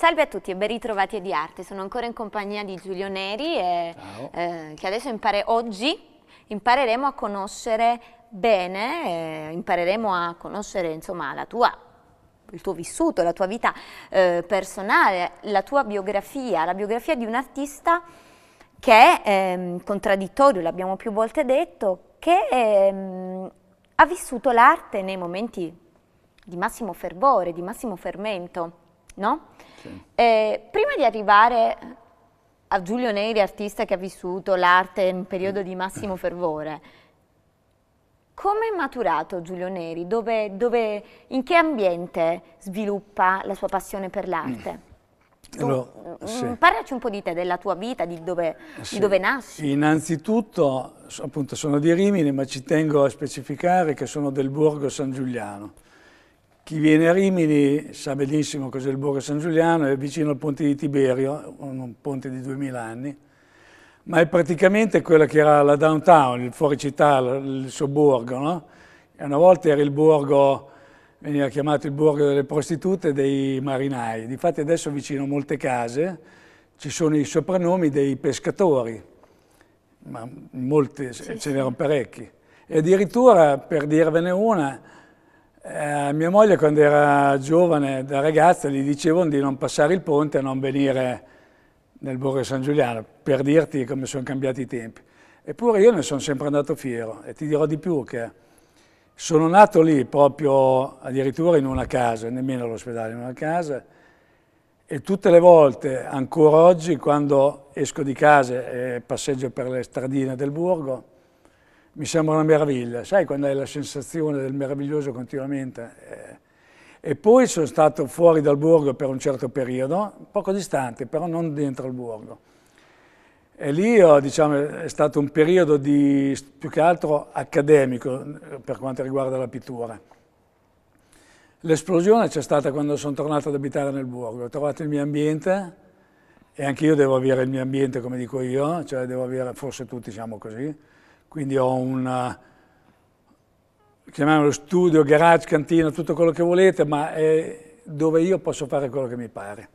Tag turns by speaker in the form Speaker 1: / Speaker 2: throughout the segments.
Speaker 1: Salve a tutti e ben ritrovati a Di Arte, sono ancora in compagnia di Giulio Neri e che adesso oggi impareremo a conoscere bene, impareremo a conoscere insomma il tuo vissuto, la tua vita personale, la tua biografia, la biografia di un artista che è contraddittorio, l'abbiamo più volte detto, che ha vissuto l'arte nei momenti di massimo fervore, di massimo fermento, no? Sì. Prima di arrivare a Giulio Neri, artista che ha vissuto l'arte in un periodo di massimo fervore, come è maturato Giulio Neri? In che ambiente sviluppa la sua passione per l'arte? Parlaci un po' di te, della tua vita, di dove nasci.
Speaker 2: Innanzitutto, appunto, sono di Rimini, ma ci tengo a specificare che sono del Borgo San Giuliano. Chi viene a Rimini sa benissimo cos'è il Borgo San Giuliano, è vicino al ponte di Tiberio, un ponte di 2000 anni, ma è praticamente quella che era la downtown, il fuori città, il sobborgo, no? E una volta era il borgo, veniva chiamato il borgo delle prostitute e dei marinai. Difatti adesso vicino a molte case ci sono i soprannomi dei pescatori, ma molti, ce n'erano parecchi. E addirittura, per dirvene una, mia moglie quando era giovane, da ragazza, gli dicevano di non passare il ponte e non venire nel Borgo San Giuliano, per dirti come sono cambiati i tempi. Eppure io ne sono sempre andato fiero e ti dirò di più che sono nato lì proprio addirittura in una casa, nemmeno all'ospedale, in una casa, e tutte le volte, ancora oggi, quando esco di casa e passeggio per le stradine del borgo, mi sembra una meraviglia. Sai quando hai la sensazione del meraviglioso continuamente? E poi sono stato fuori dal borgo per un certo periodo, poco distante, però non dentro il borgo. E lì, diciamo, è stato un periodo più che altro accademico per quanto riguarda la pittura. L'esplosione c'è stata quando sono tornato ad abitare nel borgo. Ho trovato il mio ambiente e anche io devo avere il mio ambiente, come dico io, cioè devo avere, forse tutti siamo così. Quindi ho chiamiamolo studio, garage, cantina, tutto quello che volete, ma è dove io posso fare quello che mi pare.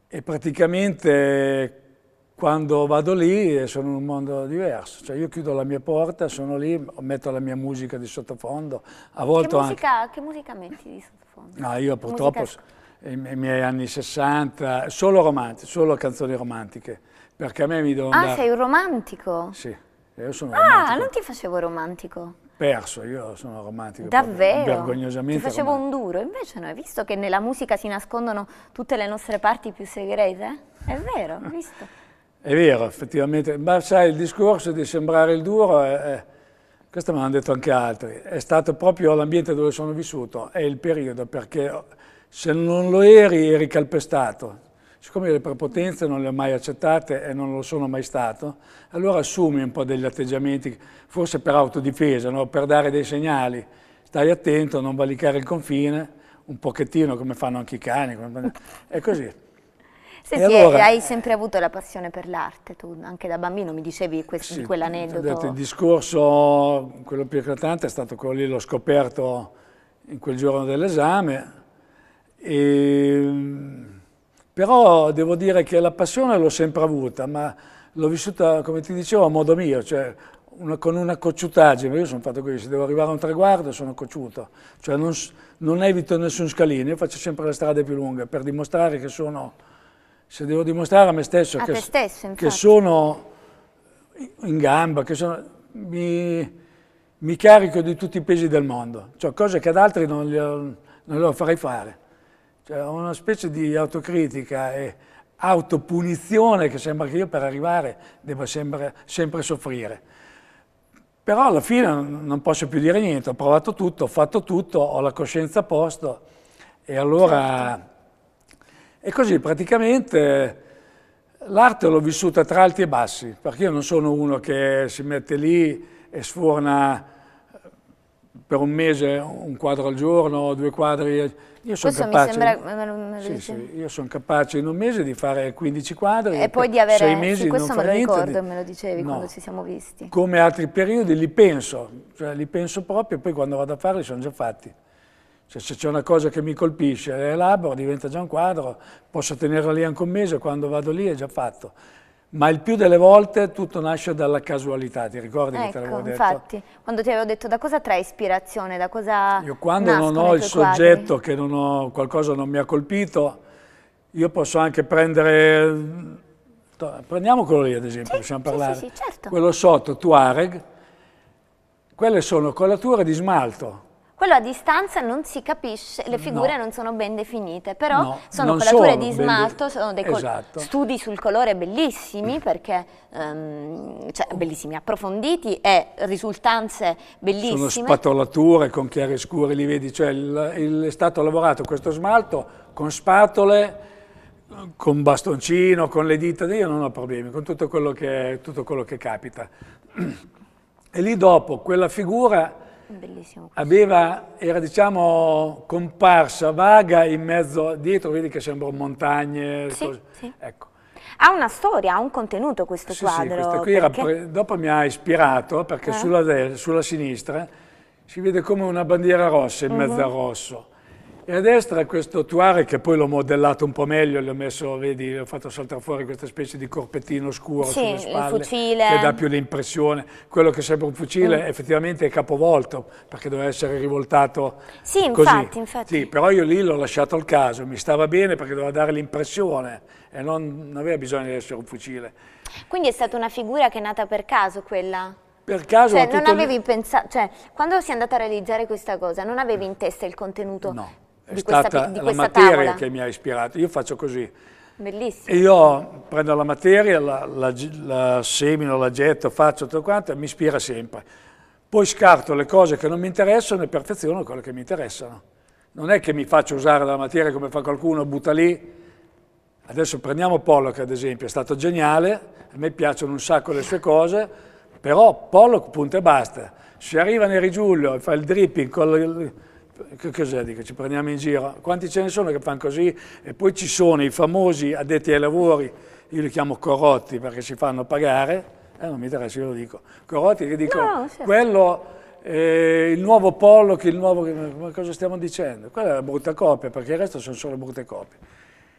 Speaker 2: E praticamente quando vado lì sono in un mondo diverso, cioè io chiudo la mia porta, sono lì, metto la mia musica di sottofondo, a volte
Speaker 1: che musica metti di sottofondo?
Speaker 2: No, io purtroppo nei miei anni 60, solo canzoni romantiche, perché a me mi devono
Speaker 1: dare... Ah, sei un romantico?
Speaker 2: Sì, io sono romantico.
Speaker 1: Non ti facevo romantico?
Speaker 2: Perso, io sono romantico.
Speaker 1: Davvero?
Speaker 2: Vergognosamente
Speaker 1: ti facevo
Speaker 2: romantico.
Speaker 1: un duro, invece no, hai visto che nella musica si nascondono tutte le nostre parti più segrete? È vero, hai visto?
Speaker 2: È vero, effettivamente, ma sai, il discorso di sembrare il duro, questo me l'hanno detto anche altri, è stato proprio l'ambiente dove sono vissuto, è il periodo, perché se non lo eri calpestato. Siccome le prepotenze non le ho mai accettate e non lo sono mai stato, allora assumi un po' degli atteggiamenti, forse per autodifesa, no? Per dare dei segnali, stai attento, non valicare il confine, un pochettino come fanno anche i cani, è così.
Speaker 1: Senti, allora, hai sempre avuto la passione per l'arte, tu anche da bambino mi dicevi
Speaker 2: sì,
Speaker 1: quell'aneddoto.
Speaker 2: Il discorso, quello più eclatante è stato quello lì, l'ho scoperto in quel giorno dell'esame, però devo dire che la passione l'ho sempre avuta, ma l'ho vissuta, come ti dicevo, a modo mio, cioè con una cocciutaggine. Io sono fatto così, se devo arrivare a un traguardo sono cocciuto, cioè non evito nessun scalino, io faccio sempre le strade più lunghe per dimostrare che se devo dimostrare a me stesso, che sono in gamba, mi carico di tutti i pesi del mondo, cioè cose che ad altri non le farei fare. Cioè ho una specie di autocritica e autopunizione che sembra che io per arrivare debba sempre soffrire. Però alla fine non posso più dire niente, ho provato tutto, ho fatto tutto, ho la coscienza a posto e allora... Certo. E così praticamente l'arte l'ho vissuta tra alti e bassi, perché io non sono uno che si mette lì e sforna per un mese un quadro al giorno, 2 quadri. Io sono capace, io sono capace in un mese di fare 15 quadri
Speaker 1: e poi di avere
Speaker 2: 6 mesi
Speaker 1: su questo
Speaker 2: non
Speaker 1: me lo ricordo
Speaker 2: niente,
Speaker 1: e me lo dicevi quando ci siamo visti.
Speaker 2: Come altri periodi li penso proprio e poi quando vado a farli sono già fatti. Cioè, se c'è una cosa che mi colpisce, elaboro, diventa già un quadro, posso tenerla lì anche un mese, quando vado lì è già fatto. Ma il più delle volte tutto nasce dalla casualità, ti ricordi che te l'avevo detto?
Speaker 1: Infatti, quando ti avevo detto da cosa trae ispirazione, da cosa
Speaker 2: Io quando non ho il soggetto, che non ho, qualcosa non mi ha colpito, io posso anche prendere, prendiamo quello lì ad esempio, possiamo parlare,
Speaker 1: sì, certo.
Speaker 2: Quello sotto, Tuareg, quelle sono colature di smalto.
Speaker 1: Quello a distanza non si capisce, le figure non sono ben definite, però sono
Speaker 2: non
Speaker 1: colature
Speaker 2: sono
Speaker 1: di smalto, sono dei studi sul colore bellissimi, perché cioè, bellissimi, approfonditi e risultanze bellissime.
Speaker 2: Sono spatolature con chiari scuri, li vedi, cioè è stato lavorato questo smalto con spatole, con bastoncino, con le dita, io non ho problemi, con tutto quello che capita. E lì dopo quella figura era diciamo comparsa, vaga in mezzo, dietro vedi che sembrano montagne,
Speaker 1: sì.
Speaker 2: Ecco.
Speaker 1: Ha una storia, ha un contenuto questo quadro.
Speaker 2: Sì, questa qui dopo mi ha ispirato perché sulla sinistra si vede come una bandiera rossa in mezzo al rosso. E a destra questo Tuareg che poi l'ho modellato un po' meglio, l'ho messo, vedi, ho fatto saltare fuori questa specie di corpettino scuro sulle spalle,
Speaker 1: il fucile,
Speaker 2: che dà più l'impressione. Quello che sembra un fucile effettivamente è capovolto, perché doveva essere rivoltato così. Infatti. Sì, però io lì l'ho lasciato al caso, mi stava bene perché doveva dare l'impressione e non aveva bisogno di essere un fucile.
Speaker 1: Quindi è stata una figura che è nata per caso quella?
Speaker 2: Per caso
Speaker 1: cioè, non avevi pensato, cioè, quando sei andata a realizzare questa cosa, non avevi in testa il contenuto?
Speaker 2: No. È
Speaker 1: di
Speaker 2: stata
Speaker 1: questa
Speaker 2: la materia
Speaker 1: tavola
Speaker 2: che mi ha ispirato. Io faccio così.
Speaker 1: Bellissimo.
Speaker 2: Io prendo la materia, la semino, la getto, faccio tutto quanto e mi ispira sempre. Poi scarto le cose che non mi interessano e perfeziono quelle che mi interessano. Non è che mi faccio usare la materia come fa qualcuno, butta lì. Adesso prendiamo Pollock ad esempio, è stato geniale, a me piacciono un sacco le sue cose, però Pollock punto e basta. Se arriva Neri Giulio e fa il dripping con che cos'è? Dico, ci prendiamo in giro. Quanti ce ne sono che fanno così? E poi ci sono i famosi addetti ai lavori, io li chiamo corrotti perché si fanno pagare, non mi interessa, io lo dico. Corrotti che dicono, quello, il nuovo Pollock, il nuovo, cosa stiamo dicendo? Quella è una brutta copia, perché il resto sono solo brutte copie.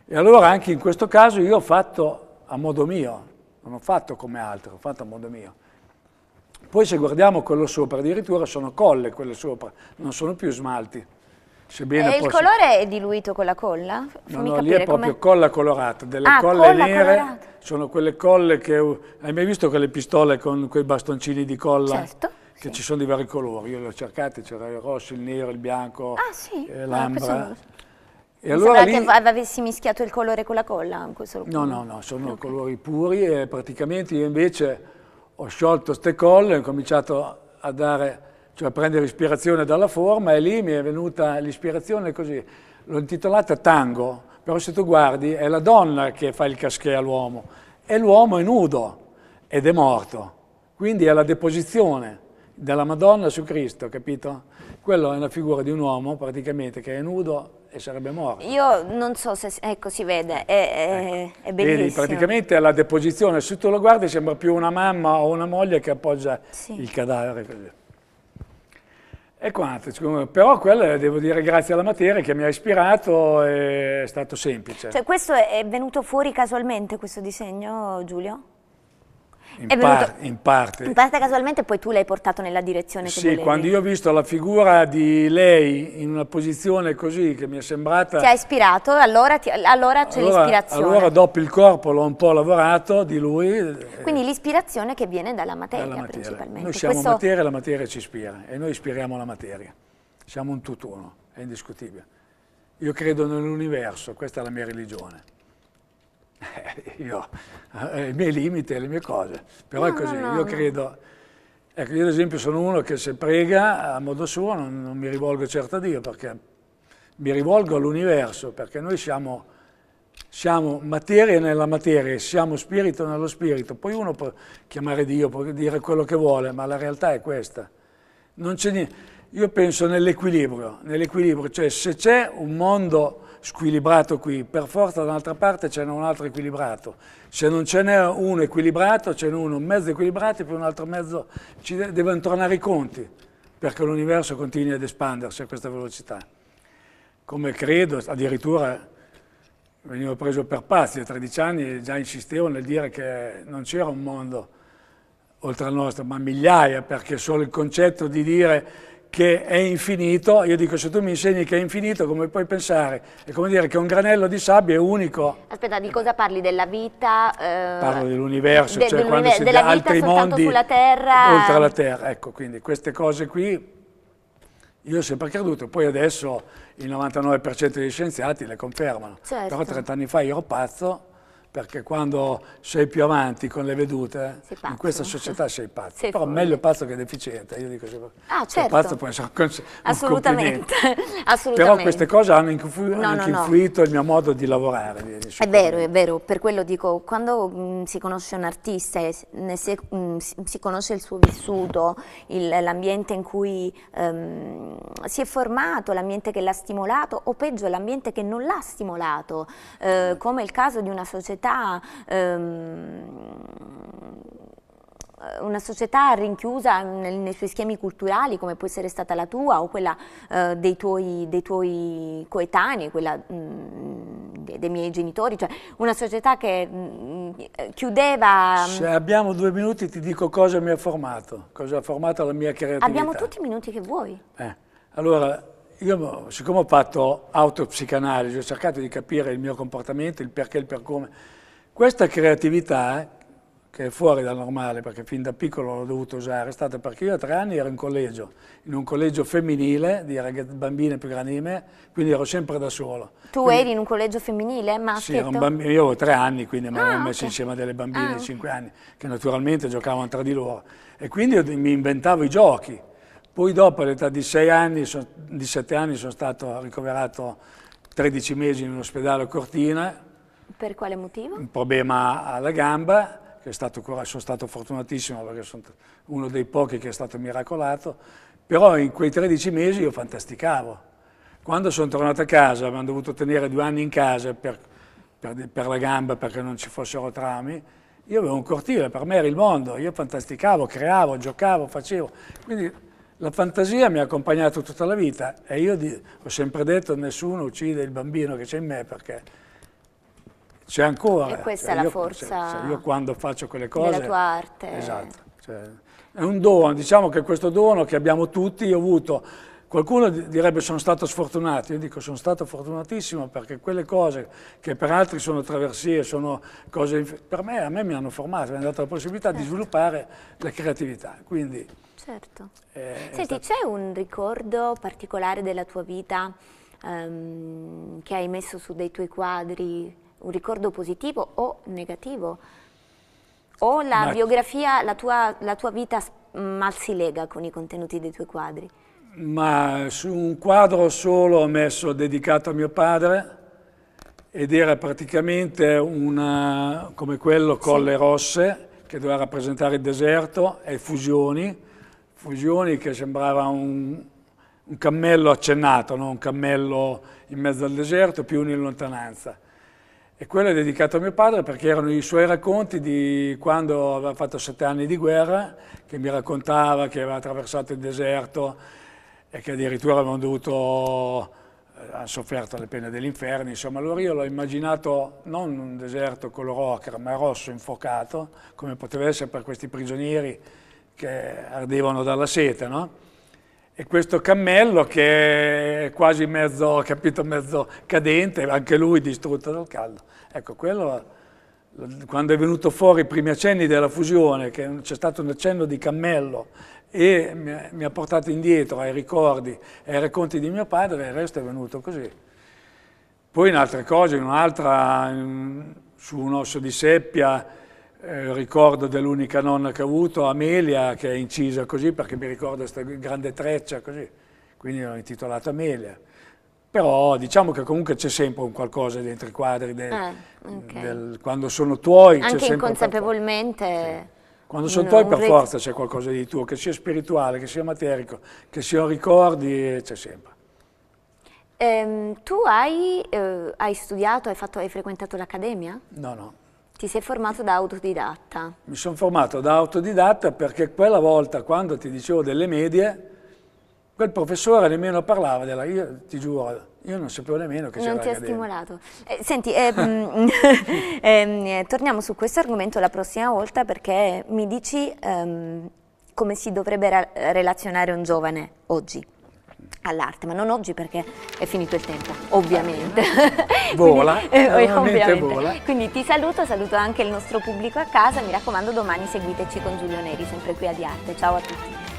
Speaker 2: E allora anche in questo caso io ho fatto a modo mio, non ho fatto come altri, ho fatto a modo mio. Poi se guardiamo quello sopra, addirittura sono colle quelle sopra, non sono più smalti.
Speaker 1: Sebbene il colore è diluito con la colla?
Speaker 2: No, lì è proprio colla colorata, delle colle nere, colorata. Sono quelle colle che... Hai mai visto quelle pistole con quei bastoncini di colla?
Speaker 1: Certo.
Speaker 2: Che ci sono di vari colori, io le ho cercate, c'era il rosso, il nero, il bianco, l'ambra.
Speaker 1: E allora lì... che avessi mischiato il colore con la colla?
Speaker 2: No, sono colori puri e praticamente io invece... Ho sciolto queste colle, ho cominciato a prendere ispirazione dalla forma e lì mi è venuta l'ispirazione così. L'ho intitolata Tango, però se tu guardi è la donna che fa il casquet all'uomo e l'uomo è nudo ed è morto. Quindi è la deposizione della Madonna su Cristo, capito? Quello è una figura di un uomo praticamente che è nudo e sarebbe morto.
Speaker 1: Io non so se, ecco si vede, è bellissimo.
Speaker 2: Vedi, praticamente è la deposizione, se tu lo guardi sembra più una mamma o una moglie che appoggia il cadavere così. E quanto, però quello devo dire grazie alla materia che mi ha ispirato, è stato semplice.
Speaker 1: Cioè questo è venuto fuori casualmente questo disegno, Giulio?
Speaker 2: In parte.
Speaker 1: In parte casualmente, poi tu l'hai portato nella direzione che volevi.
Speaker 2: Sì, quando io ho visto la figura di lei in una posizione così che mi è sembrata...
Speaker 1: Ti ha ispirato, allora c'è l'ispirazione.
Speaker 2: Allora dopo il corpo l'ho un po' lavorato di lui.
Speaker 1: Quindi l'ispirazione che viene dalla materia principalmente.
Speaker 2: Noi siamo materia e la materia ci ispira e noi ispiriamo la materia. Siamo un tutt'uno, è indiscutibile. Io credo nell'universo, questa è la mia religione. Io ho i miei limiti e le mie cose, però è così, io credo, ecco, io ad esempio sono uno che se prega a modo suo non mi rivolgo certo a Dio, perché mi rivolgo all'universo, perché noi siamo materia nella materia, siamo spirito nello spirito, poi uno può chiamare Dio, può dire quello che vuole, ma la realtà è questa. Non c'è niente. Io penso nell'equilibrio, cioè se c'è un mondo squilibrato qui, per forza da un'altra parte ce n'è un altro equilibrato. Se non ce n'è uno equilibrato, ce n'è uno mezzo equilibrato e poi un altro mezzo, ci devono tornare i conti, perché l'universo continui ad espandersi a questa velocità. come credo, addirittura venivo preso per pazzi, a 13 anni già insistevo nel dire che non c'era un mondo oltre al nostro, ma migliaia, perché solo il concetto di dire che è infinito, io dico se tu mi insegni che è infinito, come puoi pensare? È come dire che un granello di sabbia è unico.
Speaker 1: Aspetta, di cosa parli? Della vita?
Speaker 2: Parlo dell'universo, cioè quando si
Speaker 1: della
Speaker 2: dà
Speaker 1: vita
Speaker 2: altri
Speaker 1: soltanto
Speaker 2: mondi
Speaker 1: sulla Terra.
Speaker 2: oltre alla Terra. Ecco, quindi queste cose qui io ho sempre creduto, poi adesso il 99% degli scienziati le confermano.
Speaker 1: Certo.
Speaker 2: Però 30 anni fa io ero pazzo, perché quando sei più avanti con le vedute, in questa società sei pazzo.
Speaker 1: Sei
Speaker 2: però
Speaker 1: fuori.
Speaker 2: meglio pazzo che deficiente. Io dico,
Speaker 1: certo.
Speaker 2: sei pazzo può essere un
Speaker 1: assolutamente.
Speaker 2: Assolutamente. Però queste cose hanno influito il mio modo di lavorare.
Speaker 1: È vero, per quello dico, quando si conosce un artista e si conosce il suo vissuto, l'ambiente in cui si è formato, l'ambiente che l'ha stimolato, o peggio l'ambiente che non l'ha stimolato, come il caso di una società rinchiusa nei suoi schemi culturali, come può essere stata la tua o quella dei tuoi coetanei, quella dei miei genitori, cioè una società che chiudeva...
Speaker 2: Se abbiamo 2 minuti ti dico cosa mi ha formato, cosa ha formato la mia creatività.
Speaker 1: Abbiamo tutti i minuti che vuoi.
Speaker 2: Allora, io siccome ho fatto autopsicanalisi, ho cercato di capire il mio comportamento, il perché, il per come. Questa creatività, che è fuori dal normale, perché fin da piccolo l'ho dovuto usare, è stata perché io a 3 anni ero in un collegio femminile di bambine più grandi di me, quindi ero sempre da solo.
Speaker 1: Tu eri in un collegio femminile, maschietto?
Speaker 2: Sì, io avevo 3 anni, quindi mi avevo messo insieme a delle bambine di 5 anni, che naturalmente giocavano tra di loro. E quindi io mi inventavo i giochi. Poi dopo, all'età di 6 anni, di 7 anni, sono stato ricoverato 13 mesi in un ospedale a Cortina.
Speaker 1: Per quale motivo?
Speaker 2: Un problema alla gamba, che sono stato fortunatissimo perché sono uno dei pochi che è stato miracolato, però in quei 13 mesi io fantasticavo. Quando sono tornato a casa, mi hanno dovuto tenere 2 anni in casa per la gamba perché non ci fossero traumi, io avevo un cortile, per me era il mondo, io fantasticavo, creavo, giocavo, facevo. Quindi la fantasia mi ha accompagnato tutta la vita e io ho sempre detto nessuno uccide il bambino che c'è in me perché c'è ancora.
Speaker 1: E questa è la forza
Speaker 2: io quando faccio quelle cose...
Speaker 1: della tua arte.
Speaker 2: Esatto. È un dono, diciamo che questo dono che abbiamo tutti, io ho avuto... Qualcuno direbbe sono stato sfortunato, io dico sono stato fortunatissimo perché quelle cose che per altri sono traversie, sono cose... a me mi hanno formato, mi hanno dato la possibilità di sviluppare la creatività, quindi...
Speaker 1: Certo. Senti, c'è un ricordo particolare della tua vita che hai messo su dei tuoi quadri, un ricordo positivo o negativo? O la biografia, la tua vita mal si lega con i contenuti dei tuoi quadri?
Speaker 2: Ma su un quadro solo ho messo dedicato a mio padre ed era praticamente come quello Colle Rosse che doveva rappresentare il deserto e fusioni che sembrava un cammello accennato, no? Un cammello in mezzo al deserto più uno in lontananza. E quello è dedicato a mio padre perché erano i suoi racconti di quando aveva fatto 7 anni di guerra, che mi raccontava che aveva attraversato il deserto e che addirittura ha sofferto le pene dell'inferno. Insomma, allora io l'ho immaginato non un deserto color ocra, ma rosso infuocato, come poteva essere per questi prigionieri che ardevano dalla sete, no? E questo cammello che è quasi mezzo cadente, anche lui distrutto dal caldo. Ecco, quello, quando è venuto fuori i primi accenni della fusione, che c'è stato un accenno di cammello e mi ha portato indietro ai ricordi e ai racconti di mio padre, il resto è venuto così. Poi in altre cose, su un osso di seppia, ricordo dell'unica nonna che ho avuto, Amelia, che è incisa così perché mi ricordo questa grande treccia così, quindi l'ho intitolata Amelia. Però diciamo che comunque c'è sempre un qualcosa dentro i quadri, quando sono tuoi c'è sempre
Speaker 1: inconsapevolmente.
Speaker 2: Sì. Quando sono tuoi per forza c'è qualcosa di tuo, che sia spirituale, che sia materico, che siano ricordi, c'è sempre.
Speaker 1: Tu hai studiato, hai frequentato l'accademia?
Speaker 2: No.
Speaker 1: Ti sei formato da autodidatta?
Speaker 2: Mi sono formato da autodidatta perché quella volta, quando ti dicevo delle medie, quel professore nemmeno parlava della, io ti giuro, io non sapevo nemmeno che c'era
Speaker 1: Non ti ha
Speaker 2: l'Accademia.
Speaker 1: stimolato. Senti, torniamo su questo argomento la prossima volta, perché mi dici come si dovrebbe relazionare un giovane oggi all'arte, ma non oggi perché è finito il tempo, ovviamente.
Speaker 2: Vola,
Speaker 1: ovviamente.
Speaker 2: vola.
Speaker 1: Quindi ti saluto anche il nostro pubblico a casa, mi raccomando domani seguiteci con Giulio Neri, sempre qui a Di Arte. Ciao a tutti.